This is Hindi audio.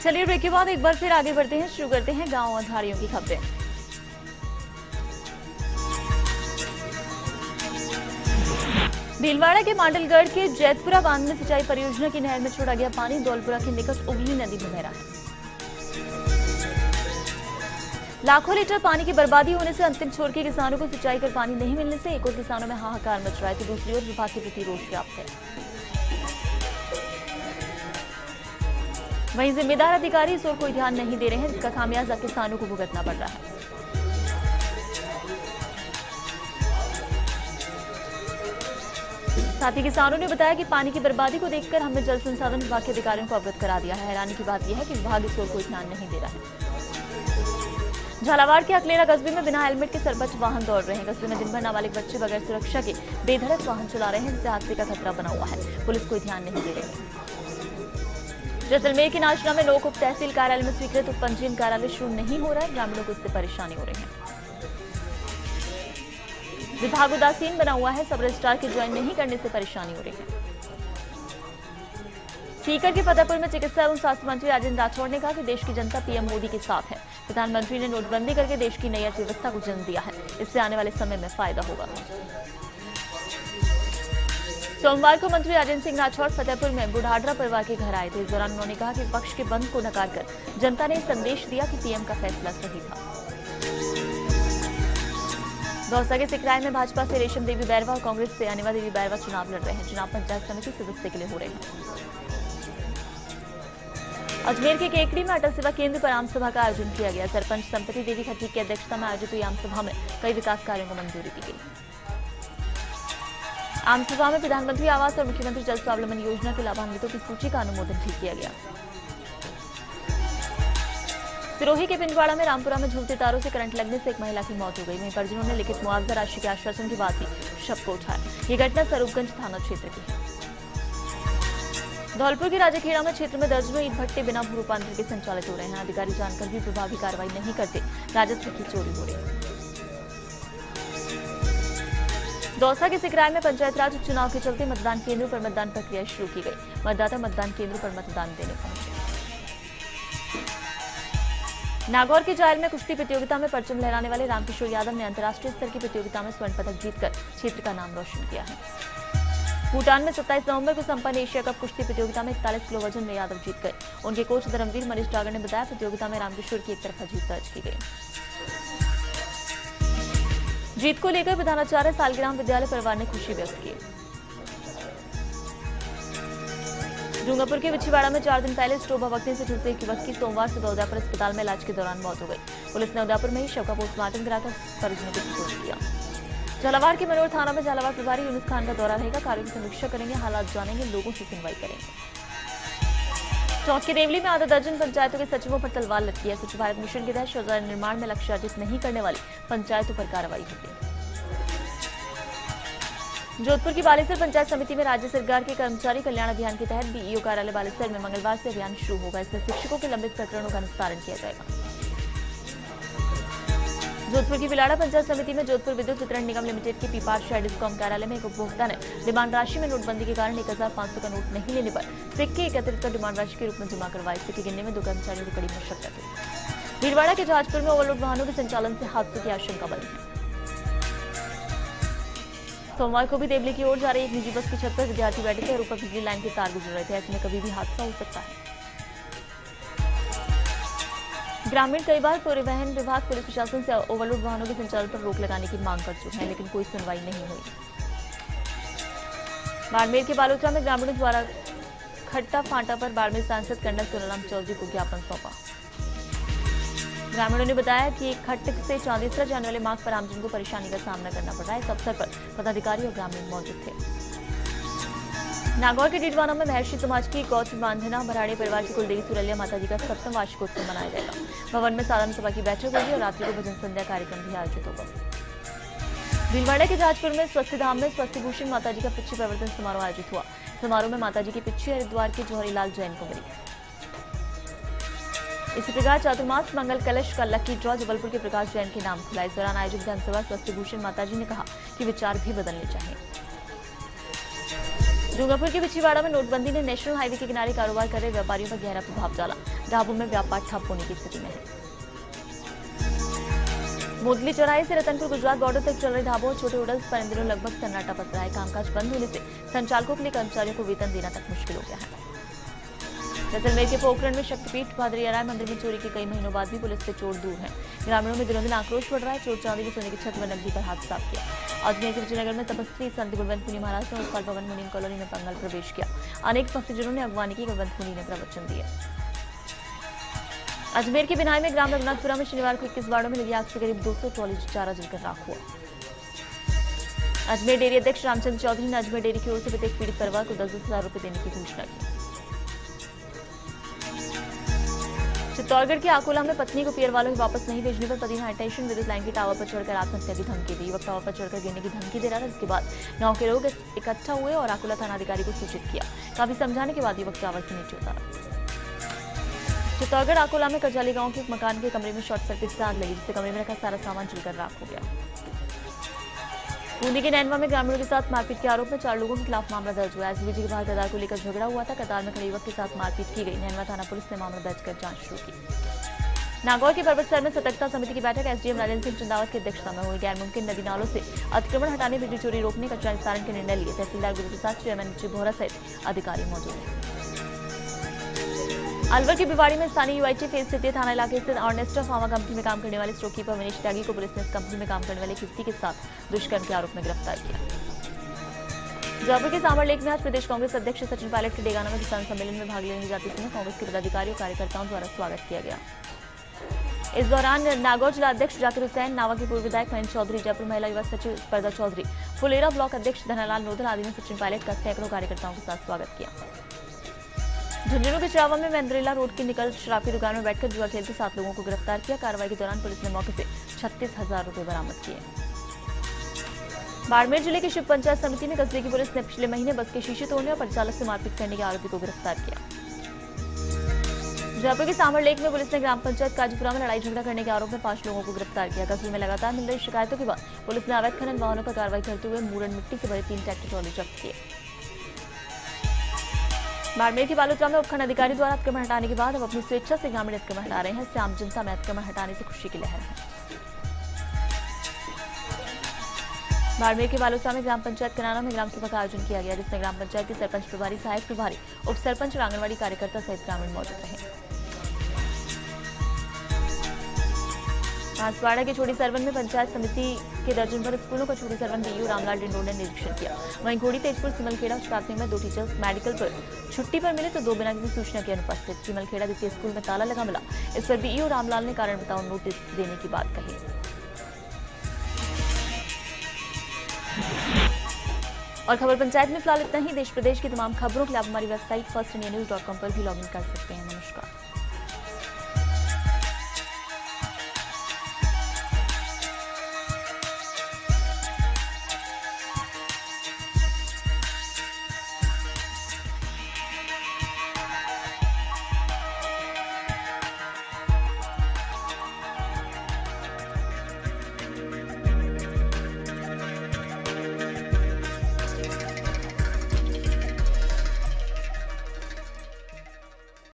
चलिए ब्रेक के बाद एक बार फिर आगे बढ़ते हैं, शुरू करते हैं गांव अंधारियों की खबरें। भीलवाड़ा के मांडलगढ़ के जैतपुरा बांध में सिंचाई परियोजना की नहर में छोड़ा गया पानी दौलपुरा के निकट उगली नदी में बह रहा है। लाखों लीटर पानी की बर्बादी होने से अंतिम छोर के किसानों को सिंचाई कर पानी नहीं मिलने से एक और किसानों में हाहाकार मच रहा है, तो दूसरी ओर विभाग के प्रति रोष व्याप्त है। वहीं जिम्मेदार अधिकारी इस ओर कोई ध्यान नहीं दे रहे हैं, जिसका खामियाजा किसानों को भुगतना पड़ रहा है। साथ ही किसानों ने बताया कि पानी की बर्बादी को देखकर हमने जल संसाधन विभाग के अधिकारियों को अवगत करा दिया है। हैरानी की बात यह है कि विभाग इस ओर कोई ध्यान नहीं दे रहा है। झालावाड़ के अकलेरा कस्बे में बिना हेलमेट के सरपंच वाहन दौड़ रहे हैं। कस्बे में दिन भर नाबालिग बच्चे बगैर सुरक्षा के बेधड़क वाहन चला रहे हैं, जिससे हादसे का खतरा बना हुआ है। पुलिस कोई ध्यान नहीं दे रही। जैसलमेर के नाचना में लोक उप तहसील कार्यालय में स्वीकृत उप पंजीयन कार्यालय शुरू नहीं हो रहा है, ग्रामीणों को इससे परेशानी हो रही है। विभाग उदासीन बना हुआ है, सब रजिस्ट्रार के ज्वाइन नहीं करने से परेशानी हो रही है। सीकर के फतेहपुर में चिकित्सा एवं स्वास्थ्य मंत्री राजेंद्र राठौड़ ने कहा कि देश की जनता पीएम मोदी के साथ है। प्रधानमंत्री ने नोटबंदी करके देश की नई अर्थव्यवस्था को जन्म दिया है, इससे आने वाले समय में फायदा होगा। सोमवार को मंत्री राजेंद्र सिंह राठौड़ फतेहपुर में बुढ़ाडरा परिवार के घर आए थे। इस दौरान उन्होंने कहा कि विपक्ष के बंद को नकार कर जनता ने संदेश दिया कि पीएम का फैसला सही था। दौसा के सिकराय में भाजपा से रेशम देवी बैरवा और कांग्रेस से अनिवा देवी बैरवा चुनाव लड़ रहे हैं। चुनाव पंचायत समिति सदस्य के लिए हो रहे हैं। अजमेर के केकड़ी में अटल सेवा केंद्र पर आम सभा का आयोजन किया गया। सरपंच संपत्ति देवी खट्टी की अध्यक्षता में आयोजित हुई आम सभा में कई विकास कार्यों को मंजूरी दी गई। आम सभा में प्रधानमंत्री आवास और मुख्यमंत्री जल स्वावलंबन योजना के लाभान्वितों की सूची का अनुमोदन भी किया गया। सिरोही के पिंडवाड़ा में रामपुरा में झूलते तारों से करंट लगने से एक महिला की मौत हो गई। वहीं परिजनों ने लिखित मुआवजा राशि के आश्वासन के बाद ही शव को उठाया। ये घटना स्वरूपगंज थाना क्षेत्र की है। धौलपुर के राजाखेड़ा में क्षेत्र में दर्जनों ईंट भट्टे बिना भू रूपांतरण के संचालित हो रहे हैं। अधिकारी जानकर भी प्रभावी कार्रवाई नहीं करते, राजस्व की चोरी हो रही है। दौसा के सिकराय में पंचायत राज उपचुनाव के चलते मतदान केंद्रों पर मतदान प्रक्रिया शुरू की गई। मतदाता मतदान केंद्रों पर मतदान देने पहुंचे। नागौर के जायल में कुश्ती प्रतियोगिता में परचम लहराने वाले रामकिशोर यादव ने अंतर्राष्ट्रीय स्तर की प्रतियोगिता में स्वर्ण पदक जीतकर क्षेत्र का नाम रोशन किया है। भूटान में 27 नवंबर को संपन्न एशिया कप कुश्ती प्रतियोगिता में 41 किलो वजन में यादव जीत गए। उनके कोच धर्मवीर मनीष डागर ने बताया प्रतियोगिता में रामकिशोर की एक तरफा जीत दर्ज की गई। जीत को लेकर प्रधानाचार्य सालग्राम विद्यालय परिवार ने खुशी व्यक्त की। डूंगरपुर के विछीवाड़ा में 4 दिन पहले स्टोव भभकने से झुलसे एक युवक की सोमवार सुबह उदयपुर अस्पताल में इलाज के दौरान मौत हो गई। पुलिस ने उदयपुर में ही शव का पोस्टमार्टम कराकर परिजनों को सुपुर्द किया। झालावाड़ के मनोर थाना में झालावाड़ प्रभारी यूनुस खान का दौरा रहेगा। कार्यों की समीक्षा करेंगे, हालात जानेंगे, लोगों से सुनवाई करेंगे। चौक के देवली में आधा दर्जन पंचायतों के सचिवों पर तलवार लटकी है। स्वच्छ भारत मिशन के तहत शौचालय निर्माण में लक्ष्य अर्जित नहीं करने वाली पंचायतों पर कार्रवाई होगी। जोधपुर की बालेसर पंचायत समिति में राज्य सरकार के कर्मचारी कल्याण अभियान के तहत बीईओ कार्यालय बालेसर में मंगलवार से अभियान शुरू होगा। इसमें शिक्षकों के लंबित प्रकरणों का निस्तारण किया जाएगा। जोधपुर की बिलाड़ा पंचायत समिति में जोधपुर विद्युत वितरण निगम लिमिटेड के पीपार शहर डिस्कॉम कार्यालय में एक उपभोक्ता ने डिमांड राशि में नोटबंदी के कारण 1500 का नोट नहीं लेने पर सिक्के एकत्रित कर डिमांड राशि के रूप में जमा करवाए। सिक्के गिनने में 2 कर्मचारियों की कड़ी मशक्कत हुई। भीलवाड़ा के जहाजपुर में ओवरलोड वाहनों के संचालन से हादसों की आशंका बनी है। सोमवार को भी देवली की ओर जा रही एक निजी बस की छत पर विद्यार्थी बैठे थे और ऊपर बिजली लाइन के तार गुजर रहे थे। ऐसे में कभी भी हादसा हो सकता है। ग्रामीण कई बार परिवहन विभाग पुलिस प्रशासन से ओवरलोड वाहनों के संचालन पर रोक लगाने की मांग कर चुके हैं, लेकिन कोई सुनवाई नहीं हुई। बाड़मेर के बालोतरा में ग्रामीणों द्वारा खट्टा फांटा पर बाड़मेर सांसद कर्नल सोनाराम चौधरी को ज्ञापन सौंपा। ग्रामीणों ने बताया कि खट्ट से चांदीसरा जाने वाले मार्ग पर आमजन को परेशानी का सामना करना पड़ रहा है। इस अवसर पर पदाधिकारी और ग्रामीण मौजूद थे। नागौर के डीडवाना में महर्षि समाज की गौत्र बांधना भराड़ी परिवार की कुलदेवी सुरलिया माता जी का 7वां वार्षिकोत्सव मनाया जाएगा। भवन में साधारण सभा की बैठक होगी और रात्रि को भजन संध्या कार्यक्रम भी आयोजित होगा। भीलवाड़ा के जहाजपुर में स्वस्ति धाम में स्वस्ति भूषण माता जी का पिच्छी प्रवर्तन समारोह आयोजित हुआ। समारोह में माता जी की पिच्छी हरिद्वार के जौहरीलाल जैन को मिली। इसी प्रकार चातुर्मास मंगल कलश का लकी ड्रॉ जबलपुर के प्रकाश जैन के नाम खुला। इस दौरान आयोजित जनसभा स्वस्ति भूषण माता जी ने कहा कि विचार भी बदलने चाहिए। डूंगरपुर के बिछीवाड़ा में नोटबंदी ने नेशनल हाईवे के किनारे कारोबार कर रहे व्यापारियों पर गहरा प्रभाव डाला। ढाबों में व्यापार ठप होने की स्थिति में है। मोदली चौराहे से रतनपुर गुजरात बॉर्डर तक चल रहे ढाबों और छोटे होटल्स पर इन दिनों लगभग सन्नाटा पसरा है। कामकाज बंद होने से संचालकों के लिए कर्मचारियों को वेतन देना तक मुश्किल हो गया है। जैसलमेर के पोखरण में शक्तिपीठ भादरिया मंदिर में चोरी के कई महीनों बाद भी पुलिस से चोर दूर है। ग्रामीणों में दिनों दिन आक्रोश बढ़ रहा है। चोर चांदी की सोने की छत व नकदी पर हाथ साफ किया। अजमेर के विजयनगर में तपस्वी संत गुणवंत मुनि महाराज ने उत्पाल भवन मुनीम कॉलोनी में पंगल प्रवेश किया। अनेक भक्तजनों ने अगवानी की। गुणवंत मुनि ने प्रवचन दिए। अजमेर के बिनाई में ग्राम रघुनाथपुरा में शनिवार को 21 वार्डों में लगी आग से करीब 200 ट्रॉली चारा जलकर राख हुआ। अजमेर डेयरी अध्यक्ष रामचंद्र चौधरी ने अजमेर डेयरी की ओर से प्रत्येक पीड़ित परिवार को 10-10 हजार रुपए देने की घोषणा की। चित्तौड़गढ़ के आकोला में पत्नी को पियर वालों के वापस नहीं भेजने पर पति ने हाईटेंशन विद्युत लाइन की टावर पर चढ़कर आत्महत्या की धमकी दी। युवक टावर पर चढ़कर गिरने की धमकी दे रहा था, जिसके बाद गांव के लोग इकट्ठा हुए और आकोला थानाधिकारी को सूचित किया। काफी समझाने के बाद युवक टावर से नीचे उतारा। चित्तौड़गढ़ आकोला में करजाली गांव के एक मकान के कमरे में शॉर्ट सर्किट से आग लगी, जिससे कमरे में रखा सारा सामान जलकर राख हो गया। बूंदी के नैनवा में ग्रामीणों के साथ मारपीट के आरोप में 4 लोगों के खिलाफ मामला दर्ज हुआ। एसबीजी के बाहर कतार को लेकर झगड़ा हुआ था। कतार में खड़े युवक के साथ मारपीट की गई। नैनवा थाना पुलिस ने मामला दर्ज कर जांच शुरू की। नागौर के पर्वतसर में सतर्कता समिति की बैठक एसडीएम राजेंद्र सिंह चंदावत की अध्यक्षता में हुई। गैर मुमकिन नदी नालों से अतिक्रमण हटाने, बिजली चोरी रोकने, कचरा निस्तारण के निर्णय लिए। तहसीलदार गुरुप्रसाद, चेयरमैन बोहरा सहित अधिकारी मौजूद हैं। अलवर की भिवाड़ी में स्थानीय यूआईटी फेज स्थित थाना इलाके स्थित ऑर्नेस्टा फार्मा कंपनी में काम करने वाले स्टोर कीपर मनीष त्यागी को पुलिस ने इस कंपनी में काम करने वाले युवती के साथ दुष्कर्म के आरोप में गिरफ्तार किया। जयपुर के सांभर लेक में आज प्रदेश कांग्रेस अध्यक्ष सचिन पायलट के डेगाना में किसान सम्मेलन में भाग लेने जाते समय कांग्रेस के पदाधिकारियों और कार्यकर्ताओं द्वारा स्वागत किया गया। इस दौरान नागौर जिला अध्यक्ष जाकिर हुसैन, नावा के पूर्व विधायक महेंद्र चौधरी, जयपुर महिला युवा सचिव स्पर्धा चौधरी, फुलेरा ब्लॉक अध्यक्ष धनालाल नोदल आदि ने सचिन पायलट का सैकड़ों कार्यकर्ताओं के साथ स्वागत किया। झुंझुनू के चिरावा में मेंद्रेला रोड के निकल शराब की दुकान में बैठकर जुआ खेलते 7 लोगों को गिरफ्तार किया। कार्रवाई के दौरान पुलिस ने मौके से 36,000 रुपए बरामद किए। बाड़मेर जिले की शिव पंचायत समिति में कस्बे की पुलिस ने पिछले महीने बस के शीशे तोड़ने और परिचालक से मारपीट करने के आरोपी को गिरफ्तार किया। जयपुर के सांभर लेक में पुलिस ने ग्राम पंचायत काजीपुरा में लड़ाई झगड़ा करने के आरोप में 5 लोगों को गिरफ्तार किया। कस्बे में लगातार मिल रही शिकायतों के बाद पुलिस ने अवैध खनन वाहनों पर कार्रवाई करते हुए मूरन मिट्टी से भरे 3 ट्रैक्टर ट्रॉली जब्त किए। बाड़मेर की बालोतरा में उपखंड अधिकारी द्वारा अतिक्रमण हटाने के बाद अब अपनी स्वेच्छा से ग्रामीण अतिक्रमण हटा रहे हैं। इससे आम जनता में अतिक्रमण हटाने से खुशी की लहर है। बाड़मेर के बालोतरा में ग्राम पंचायत कनाना में ग्राम सभा का आयोजन किया गया, जिसमें ग्राम पंचायत के सरपंच प्रभारी, सहायक प्रभारी, उप सरपंच और आंगनबाड़ी कार्यकर्ता सहित ग्रामीण मौजूद रहे। बांसवाड़ा के छोटी सरवन में पंचायत समिति के दर्जन भर स्कूलों का छोटी सरवन डीयू रामलाल डिंडोर ने निरीक्षण किया। वहीं घोड़ी तेजपुर सिमलखेड़ा प्राथमिक में 2 टीचर्स मेडिकल पर छुट्टी पर मिले तो 2 बिना किसी सूचना के अनुपस्थित। सिमलखेड़ा द्वितीय स्कूल में ताला लगा मिला। इस पर बीईओ रामलाल ने कारण बताओ नोटिस देने की बात कही। और खबर पंचायत में फिलहाल इतना ही। देश प्रदेश की तमाम खबरों के लिए आप हमारी वेबसाइट firstIndianews.com पर भी लॉगिन कर सकते हैं। नमस्कार।